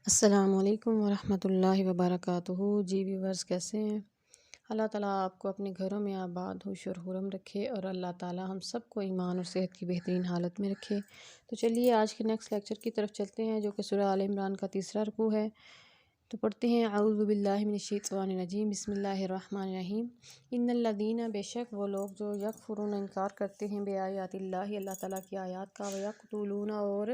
السلام علیکم ورحمۃ اللہ وبرکاتہ۔ جی ویورز کیسے ہیں؟ اللہ تعالیٰ آپ کو اپنے گھروں میں آباد ہوش و خرم رکھے اور اللہ تعالیٰ ہم سب کو ایمان اور صحت کی بہترین حالت میں رکھے۔ تو چلیے آج کے نیکسٹ لیکچر کی طرف چلتے ہیں، جو کہ سورہ آل عمران کا تیسرا رکوع ہے۔ تو پڑھتے ہیں اعوذ باللہ من الشیطان الرجیم، بسم اللہ الرحمن الرحیم۔ ان الذین، بے شک وہ لوگ جو یکفرون انکار کرتے ہیں بے آیات اللہ، اللہ تعالیٰ کی آیات کا، ویقتلون اور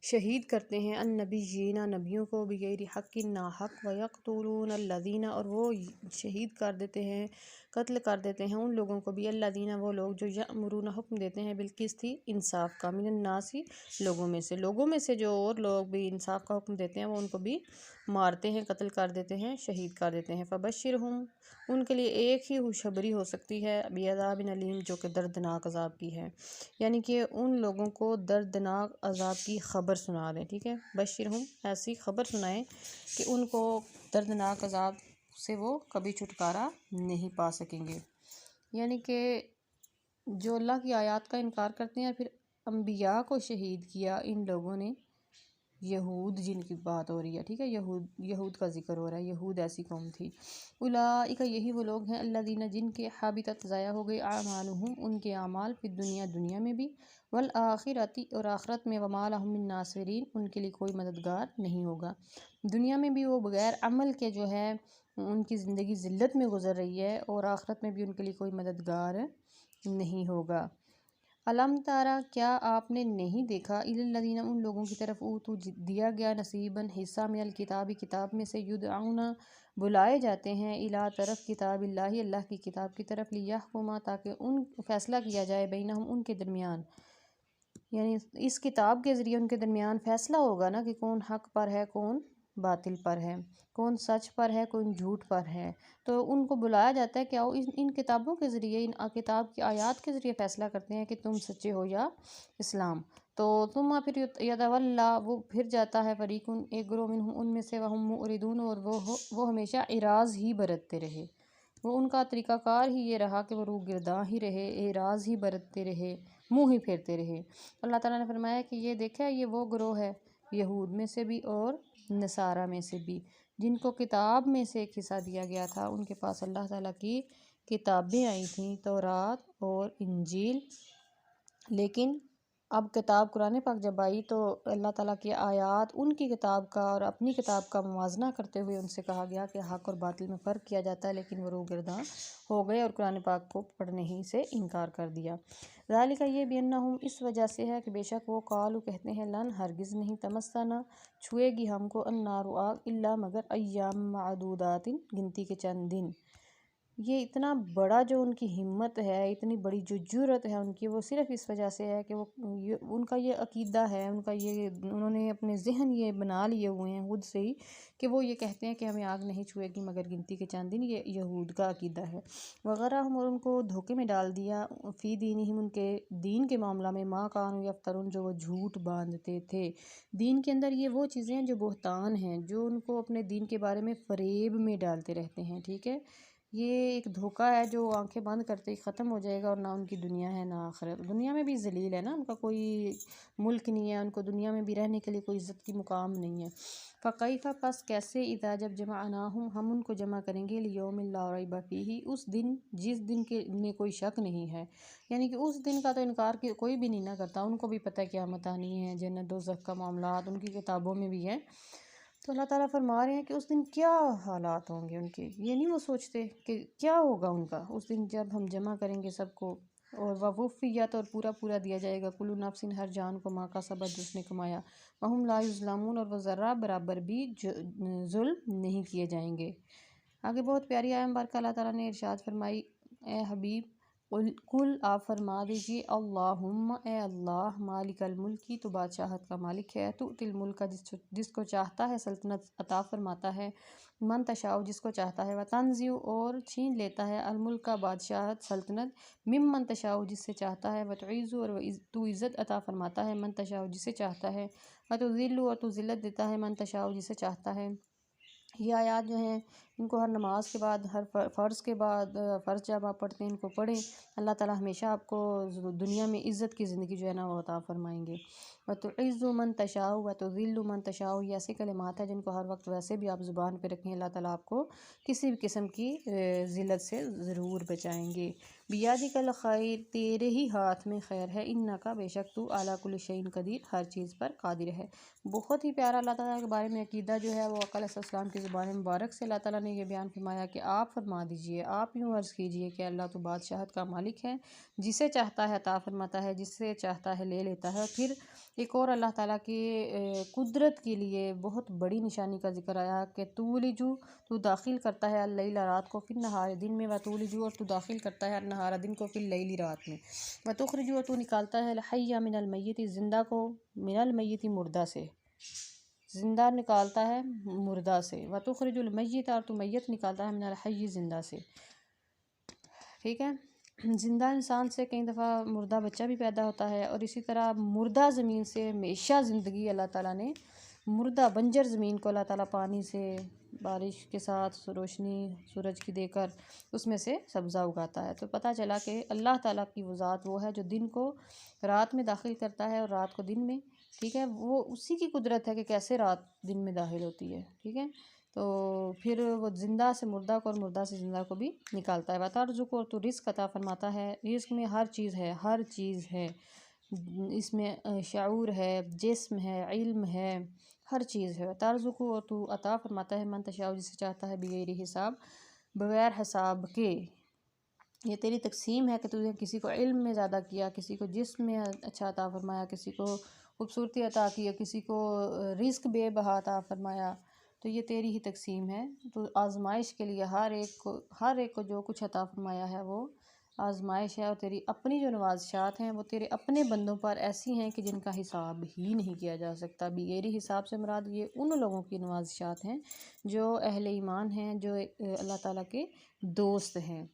شہید کرتے ہیں النبیین، نبیوں کو، بغیر حق، ناحق، ویقتلون الذین، اور وہ شہید کر دیتے ہیں، قتل کر دیتے ہیں ان لوگوں کو بھی، الذین، وہ لوگ جو یأمرون، حکم دیتے ہیں، بالقسط، انصاف کا، من الناس، لوگوں میں سے جو اور لوگ بھی انصاف کا حکم دیتے ہیں وہ ان کو بھی مارتے ہیں، قتل کر دیتے ہیں، شہید کر دیتے ہیں۔ فبشرہم، ان کے لیے ایک ہی خوشخبری ہو سکتی ہے، بعذاب علیم، جو کہ دردناک عذاب کی ہے، یعنی کہ ان لوگوں کو دردناک عذاب کی خبر سنا دیں، ٹھیک ہے، بشرہم، ایسی خبر سنائیں کہ ان کو دردناک عذاب سے وہ کبھی چھٹکارا نہیں پا سکیں گے۔ یعنی کہ جو اللہ کی آیات کا انکار کرتے ہیں، پھر انبیاء کو شہید کیا ان لوگوں نے، یہود جن کی بات ہو رہی ہے، ٹھیک ہے، یہود کا ذکر ہو رہا ہے، یہود ایسی قوم تھی۔ اولئک، یہی وہ لوگ ہیں، الذین، جن کے حبطت، ضائع ہو گئے، اعمالہم، ان کے اعمال، فی الدنیا، دنیا میں بھی، والآخرۃ، اور آخرت میں، وما لہم من ناصرین، ان کے لیے کوئی مددگار نہیں ہوگا۔ دنیا میں بھی وہ بغیر عمل کے جو ہے ان کی زندگی ذلت میں گزر رہی ہے، اور آخرت میں بھی ان کے لیے کوئی مددگار نہیں ہوگا۔ الم تارا، کیا آپ نے نہیں دیکھا، الی الذین، ان لوگوں کی طرف، اوتوا، دیا گیا، نصیباً، حصہ، من الکتاب، کتاب میں سے، یدعون، بلائے جاتے ہیں، الی، طرف، کتاب اللہ، اللہ کی کتاب کی طرف، لیحکم، تاکہ ان فیصلہ کیا جائے، بینہم، ان کے درمیان، یعنی اس کتاب کے ذریعے ان کے درمیان فیصلہ ہوگا نا کہ کون حق پر ہے، کون باطل پر ہے، کون سچ پر ہے، کون جھوٹ پر ہے۔ تو ان کو بلایا جاتا ہے کہ آؤ ان کتابوں کے ذریعے، ان کتاب کی آیات کے ذریعے فیصلہ کرتے ہیں کہ تم سچے ہو یا اسلام۔ تو تم پھر یتولا، وہ پھر جاتا ہے، فریقن، ایک گروہ، منہم، ان میں سے، وہم معرضون، اور وہ ہمیشہ اعراض ہی برتتے رہے، وہ ان کا طریقہ کار ہی یہ رہا کہ وہ روح گرداں ہی رہے، اعراض ہی برتتے رہے، منہ ہی پھیرتے رہے۔ اللہ تعالیٰ نے فرمایا کہ یہ دیکھا، یہ وہ گروہ ہے، یہود میں سے بھی اور نصارہ میں سے بھی، جن کو کتاب میں سے ایک حصہ دیا گیا تھا، ان کے پاس اللہ تعالیٰ کی کتابیں آئی تھیں، تورات اور انجیل، لیکن اب کتاب قرآن پاک جب آئی تو اللہ تعالیٰ کی آیات ان کی کتاب کا اور اپنی کتاب کا موازنہ کرتے ہوئے ان سے کہا گیا کہ حق اور باطل میں فرق کیا جاتا ہے، لیکن وہ روگرداں ہو گئے اور قرآن پاک کو پڑھنے ہی سے انکار کر دیا۔ ذالک، یہ بأنہم، اس وجہ سے ہے کہ بے شک وہ، قالو، کہتے ہیں، لن، ہرگز نہیں، تمسنا، چھوئے گی ہم کو، النار، آگ، الا، مگر، ایام معدودات، گنتی کے چند دن۔ یہ اتنا بڑا جو ان کی ہمت ہے، اتنی بڑی جو جرأت ہے ان کی، وہ صرف اس وجہ سے ہے کہ وہ ان کا یہ عقیدہ ہے، ان کا یہ، انہوں نے اپنے ذہن یہ بنا لیے ہوئے ہیں خود سے ہی کہ وہ یہ کہتے ہیں کہ ہمیں آگ نہیں چھوئے گی مگر گنتی کے چند دن، یہ یہود کا عقیدہ ہے۔ وغیرہم، اور ان کو دھوکے میں ڈال دیا، فی دینہم، ان کے دین کے معاملہ میں، ما کانوا یفترون، جو وہ جھوٹ باندھتے تھے دین کے اندر۔ یہ وہ چیزیں ہیں جو بہتان ہیں، جو ان کو اپنے دین کے بارے میں فریب میں ڈالتے رہتے ہیں، ٹھیک ہے، یہ ایک دھوکہ ہے جو آنکھیں بند کرتے ہی ختم ہو جائے گا، اور نہ ان کی دنیا ہے نہ آخرت۔ دنیا میں بھی ذلیل ہے نا، ان کا کوئی ملک نہیں ہے، ان کو دنیا میں بھی رہنے کے لیے کوئی عزت کی مقام نہیں ہے۔ فکیف، پس کیسے، اذا، جب، جمعناہم، ہم ان کو جمع کریں گے، لیوم لا ریب فیہ، اس دن جس دن کے میں کوئی شک نہیں ہے، یعنی کہ اس دن کا تو انکار کوئی بھی نہیں نہ کرتا، ان کو بھی پتہ ہے قیامت آنی ہے، جنت دوزخ کا معاملات ان کی کتابوں میں بھی ہے۔ تو اللہ تعالیٰ فرما رہے ہیں کہ اس دن کیا حالات ہوں گے ان کے، یہ نہیں وہ سوچتے کہ کیا ہوگا ان کا اس دن جب ہم جمع کریں گے سب کو، اور ووفیت، اور پورا پورا دیا جائے گا، کل نفس، ہر جان کو، ما کسبت، جس نے کمایا، وہم لا یظلمون، اور وہ ذرہ برابر بھی ظلم نہیں کیے جائیں گے۔ آگے بہت پیاری آیت مبارکہ اللہ تعالیٰ نے ارشاد فرمائی، اے حبیب، کل، آپ فرما دیجیے، اللہم، اے اللہ، مالک الملکی، تو بادشاہت کا مالک ہے، تؤتی الملک، جس کو چاہتا ہے سلطنت عطا فرماتا ہے، من تشاء، جس کو چاہتا ہے، وتنزع، اور چھین لیتا ہے، الملک، بادشاہت، سلطنت، ممن تشاء، جس سے چاہتا ہے، وتعز، اور تو عزت عطا فرماتا ہے، من تشاء، جسے چاہتا ہے، وتذل، اور تو ذلت دیتا ہے، من تشاء، جسے چاہتا ہے۔ یہ آیات جو ہیں ان کو ہر نماز کے بعد، ہر فرض کے بعد، فرض جب آپ پڑھتے ہیں ان کو پڑھیں۔ اللہ تعالیٰ ہمیشہ آپ کو دنیا میں عزت کی زندگی جو ہے نا وہ عطا فرمائیں گے۔ وَتُعِزُّ مَن تَشَاءُ وَتُذِلُّ مَن تَشَاءُ، یہ ایسے کلمات ہیں جن کو ہر وقت ویسے بھی آپ زبان پہ رکھیں، اللہ تعالیٰ آپ کو کسی بھی قسم کی ذلت سے ضرور بچائیں گے۔ بِیَدِکَ الْخَیْرُ، تیرے ہی ہاتھ میں خیر ہے، اِنَّکَ، بے شک تو، عَلیٰ کُلِّ شَیْءٍ قدیر، ہر چیز پر قادر ہے۔ بہت ہی پیارا اللہ تعالیٰ کے بارے میں عقیدہ جو ہے وہ آقا علیہ السلام کی زبان مبارک سے اللہ تعالیٰ نے یہ بیان فرمایا کہ آپ فرما دیجئے، آپ یوں عرض کیجئے کہ اللہ تو بادشاہت کا مالک ہے، جسے چاہتا ہے عطا فرماتا ہے، جسے چاہتا ہے لے لیتا ہے۔ پھر ایک اور اللہ تعالیٰ کی قدرت کے لیے بہت بڑی نشانی کا ذکر آیا کہ تولجو، تو داخل کرتا ہے، اللیل، رات کو، فی النہار، دن میں، وتولجو، اور تو داخل کرتا ہے، النہار، دن کو، فی اللیل، رات میں، وتخرجو، اور تو نکالتا ہے، الحی من المیت، زندہ کو، من المیت، مردہ سے، زندہ نکالتا ہے مردہ سے، وتخرج المیت، اور تو میت نکالتا ہے، من الحی، زندہ سے، ٹھیک ہے۔ زندہ انسان سے کئی دفعہ مردہ بچہ بھی پیدا ہوتا ہے، اور اسی طرح مردہ زمین سے ہمیشہ زندگی اللہ تعالیٰ نے، مردہ بنجر زمین کو اللہ تعالیٰ پانی سے، بارش کے ساتھ، روشنی سورج کی دے کر اس میں سے سبزہ اگاتا ہے۔ تو پتہ چلا کہ اللہ تعالیٰ کی وہ ذات وہ ہے جو دن کو رات میں داخل کرتا ہے اور رات کو دن میں، ٹھیک ہے۔ وہ اسی کی قدرت ہے کہ کیسے رات دن میں داخل ہوتی ہے، ٹھیک ہے۔ تو پھر وہ زندہ سے مردہ کو اور مردہ سے زندہ کو بھی نکالتا ہے۔ وَتَرْزُقُ، اور تو رزق عطا فرماتا ہے، رزق میں ہر چیز ہے، ہر چیز ہے، اس میں شعور ہے، جسم ہے، علم ہے، ہر چیز ہے۔ ترزق، اور تو عطا فرماتا ہے، من تشاء، جسے چاہتا ہے، بغیر حساب، بغیر حساب کے۔ یہ تیری تقسیم ہے کہ تو نے کسی کو علم میں زیادہ کیا، کسی کو جسم میں اچھا عطا فرمایا، کسی کو خوبصورتی عطا کی، کسی کو رزق بے بہا عطا فرمایا، تو یہ تیری ہی تقسیم ہے۔ تو آزمائش کے لیے ہر ایک کو جو کچھ عطا فرمایا ہے وہ آزمائش ہے، اور تیری اپنی جو نوازشات ہیں وہ تیرے اپنے بندوں پر ایسی ہیں کہ جن کا حساب ہی نہیں کیا جا سکتا۔ بغیر حساب سے مراد یہ ان لوگوں کی نوازشات ہیں جو اہل ایمان ہیں، جو اللہ تعالیٰ کے دوست ہیں۔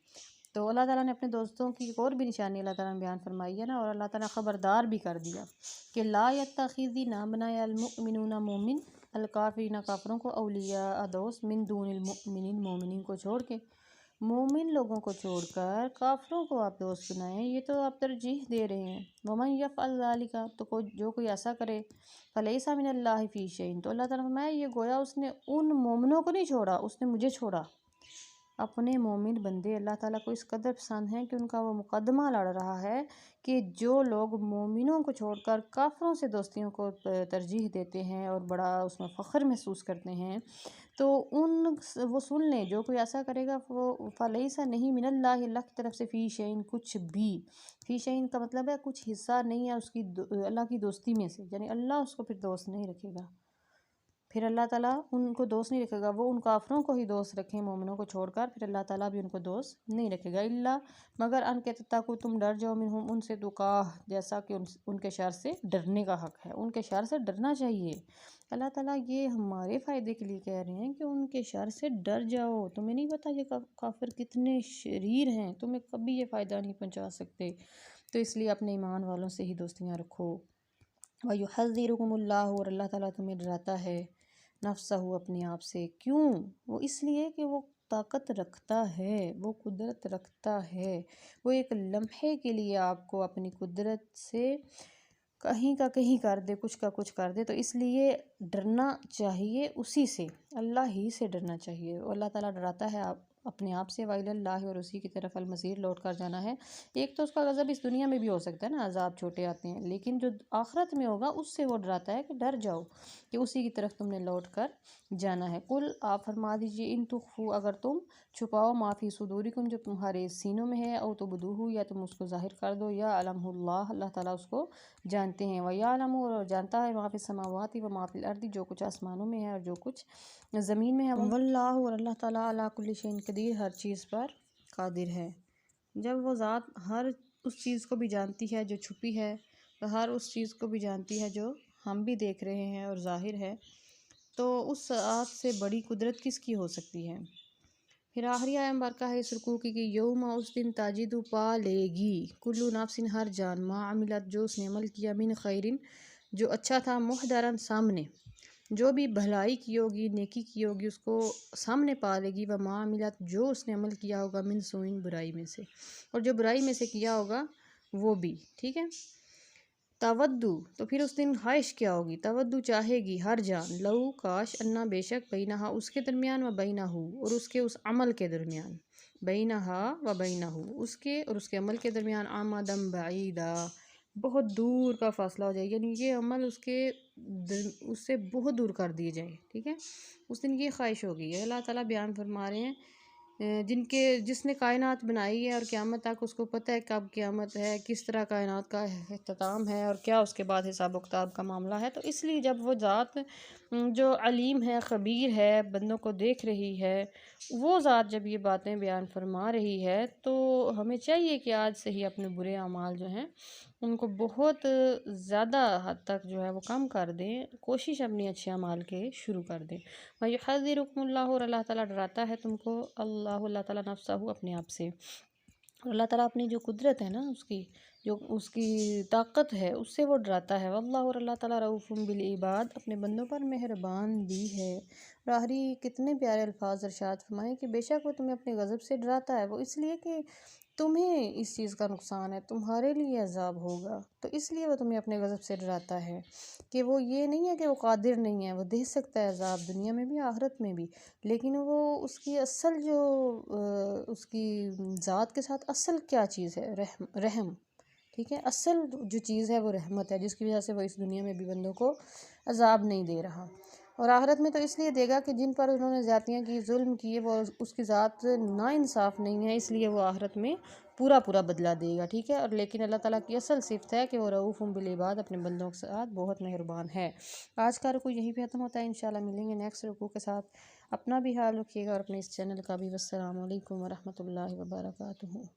تو اللہ تعالیٰ نے اپنے دوستوں کی ایک اور بھی نشانی اللہ تعالیٰ نے بیان فرمائی ہے نا، اور اللہ تعالیٰ خبردار بھی کر دیا کہ لا یتخذ، نہ بنائے، المؤمنون، مومن، الکافرین، کافروں کو، اولیاء، دوست، من دون المؤمنین، مومنین کو چھوڑ کے، مومن لوگوں کو چھوڑ کر کافروں کو آپ دوست بنائیں، یہ تو آپ ترجیح دے رہے ہیں۔ ومن یفعل ذلک، تو جو کوئی ایسا کرے، فلیس من اللہ فی شیء، تو اللہ تعالیٰ نے فرمایا یہ گویا اس نے ان مومنوں کو نہیں چھوڑا، اس نے مجھے چھوڑا۔ اپنے مومن بندے اللہ تعالیٰ کو اس قدر پسند ہیں کہ ان کا وہ مقدمہ لڑ رہا ہے کہ جو لوگ مومنوں کو چھوڑ کر کافروں سے دوستیوں کو ترجیح دیتے ہیں اور بڑا اس میں فخر محسوس کرتے ہیں، تو وہ سن لیں، جو کوئی ایسا کرے گا وہ فلیسا، نہیں، من اللہ، اللہ کی طرف سے، فی شیء، کچھ بھی، فی شیء کا مطلب ہے کچھ حصہ نہیں ہے اس کی اللہ کی دوستی میں سے، یعنی اللہ اس کو پھر دوست نہیں رکھے گا، پھر اللہ تعالیٰ ان کو دوست نہیں رکھے گا۔ وہ ان کافروں کو ہی دوست رکھیں مومنوں کو چھوڑ کر، پھر اللہ تعالیٰ بھی ان کو دوست نہیں رکھے گا، الا، مگر ان کے تتقوا، تم ڈر جاؤ، منہم، ان سے، تقاہ، جیسا کہ ان کے شر سے ڈرنے کا حق ہے، ان کے شر سے ڈرنا چاہیے۔ اللہ تعالیٰ یہ ہمارے فائدے کے لیے کہہ رہے ہیں کہ ان کے شر سے ڈر جاؤ، تمہیں نہیں پتہ یہ کافر کتنے شریر ہیں، تمہیں کبھی یہ فائدہ نہیں پہنچا سکتے، تو اس لیے اپنے ایمان والوں سے ہی دوستیاں رکھو۔ وَيُحَذِّرُكُمُ اللَّهُ، اور اللہ تعالیٰ تمہیں ڈراتا ہے، نفسہ، اپنے آپ سے، کیوں؟ وہ اس لیے کہ وہ طاقت رکھتا ہے، وہ قدرت رکھتا ہے، وہ ایک لمحے کے لیے آپ کو اپنی قدرت سے کہیں کا کہیں کر دے، کچھ کا کچھ کر دے، تو اس لیے ڈرنا چاہیے اسی سے، اللہ ہی سے ڈرنا چاہیے۔ اللہ تعالیٰ ڈراتا ہے آپ اپنے آپ سے، وَإِلَى اللَّهِ، اور اسی کی طرف المصیر، لوٹ کر جانا ہے۔ ایک تو اس کا غضب اس دنیا میں بھی ہو سکتا ہے نا، عذاب چھوٹے آتے ہیں، لیکن جو آخرت میں ہوگا اس سے وہ ڈراتا ہے کہ ڈر جاؤ کہ اسی کی طرف تم نے لوٹ کر جانا ہے۔ قل، آپ فرما دیجئے، ان تخفوا، اگر تم چھپاؤ، ما فی صدورکم، جو تمہارے سینوں میں ہے، او تبدوہ، یا تم اس کو ظاہر کر دو، یا علمہ اللہ، اللہ تعالیٰ اس کو جانتے ہیں، وَيَعْلَمُ، اور جانتا ہے، ما فی السماوات و ما فی الارض، جو کچھ آسمانوں میں ہے اور جو کچھ زمین میں ہے، واللہ، اور اللہ تعالیٰ، علی کل شیء قدیر، ہر چیز پر قادر ہے۔ جب وہ ذات ہر اس چیز کو بھی جانتی ہے جو چھپی ہے، تو ہر اس چیز کو بھی جانتی ہے جو ہم بھی دیکھ رہے ہیں اور ظاہر ہے، تو اس ذات سے بڑی قدرت کس کی ہو سکتی ہے۔ پھر آخری آیت مبارکہ ہے اس رکوع کی کہ یوم، اس دن، تاجد، پا لے گی، کل نفس، ہر جان، ما عملت، جو اس نے عمل کیا، من خیرن، جو اچھا تھا، محضرن، سامنے، جو بھی بھلائی کی ہوگی، نیکی کی ہوگی، اس کو سامنے پا لے گی۔ وما عملت، جو اس نے عمل کیا ہوگا، من سوئن، برائی میں سے، اور جو برائی میں سے کیا ہوگا وہ بھی، ٹھیک ہے۔ تودو، تو پھر اس دن خواہش کیا ہوگی، تودو چاہے گی ہر جان، لو کاش، انا بے شک، بینہا اس کے درمیان، و بینہو اور اس کے اس عمل کے درمیان، بینہا و بینہو اس کے اور اس کے عمل کے درمیان، آمدم بعیدا بہت دور کا فاصلہ ہو جائے، یعنی یہ عمل اس سے بہت دور کر دیے جائے، ٹھیک ہے۔ اس دن یہ خواہش ہوگی۔ اللہ تعالیٰ بیان فرما رہے ہیں جس نے کائنات بنائی ہے اور قیامت تک اس کو پتہ ہے کب قیامت ہے، کس طرح کائنات کا اختتام ہے، اور کیا اس کے بعد حساب و کتاب کا معاملہ ہے، تو اس لیے جب وہ ذات جو علیم ہے، خبیر ہے، بندوں کو دیکھ رہی ہے، وہ ذات جب یہ باتیں بیان فرما رہی ہے، تو ہمیں چاہیے کہ آج سے ہی اپنے برے اعمال جو ہیں ان کو بہت زیادہ حد تک جو ہے وہ کم کر دیں، کوشش اپنی اچھے اعمال کے شروع کر دیں۔ وَيُحَذِّرُكُمُ اللَّهُ، اور اللہ تعالیٰ ڈراتا ہے تم کو، اللہ تعالیٰ نفسہ اپنے آپ سے، اور اللہ تعالیٰ اپنی جو قدرت ہے نا، اس کی طاقت ہے، اس سے وہ ڈراتا ہے۔ واللہ، اور اللہ تعالیٰ رؤوف بالعباد، اپنے بندوں پر مہربان بھی ہے۔ اور آخری کتنے پیارے الفاظ ارشاد فرمائے کہ بے شک وہ تمہیں اپنے غضب سے ڈراتا ہے، وہ اس لیے کہ تمہیں اس چیز کا نقصان ہے، تمہارے لیے عذاب ہوگا، تو اس لیے وہ تمہیں اپنے غضب سے ڈراتا ہے، کہ وہ یہ نہیں ہے کہ وہ قادر نہیں ہے، وہ دے سکتا ہے عذاب دنیا میں بھی آخرت میں بھی، لیکن وہ اس کی اصل جو اس کی ذات کے ساتھ اصل کیا چیز ہے، رحم، ٹھیک ہے، اصل جو چیز ہے وہ رحمت ہے، جس کی وجہ سے وہ اس دنیا میں بھی بندوں کو عذاب نہیں دے رہا، اور آخرت میں تو اس لیے دے گا کہ جن پر انہوں نے زیادتیاں کی، ظلم کیے، وہ اس کی ذات ناانصاف نہیں ہے، اس لیے وہ آخرت میں پورا بدلہ دے گا، ٹھیک ہے۔ اور لیکن اللہ تعالیٰ کی اصل صفت ہے کہ وہ رؤوف بالعباد، اپنے بندوں کے ساتھ بہت مہربان ہے۔ آج کا رکوع یہیں پہ ختم ہوتا ہے، انشاءاللہ ملیں گے نیکسٹ رکوع کے ساتھ۔ اپنا بھی خیال رکھیے گا اور اپنے اس چینل کا بھی۔ والسلام علیکم ورحمۃ اللہ وبرکاتہ۔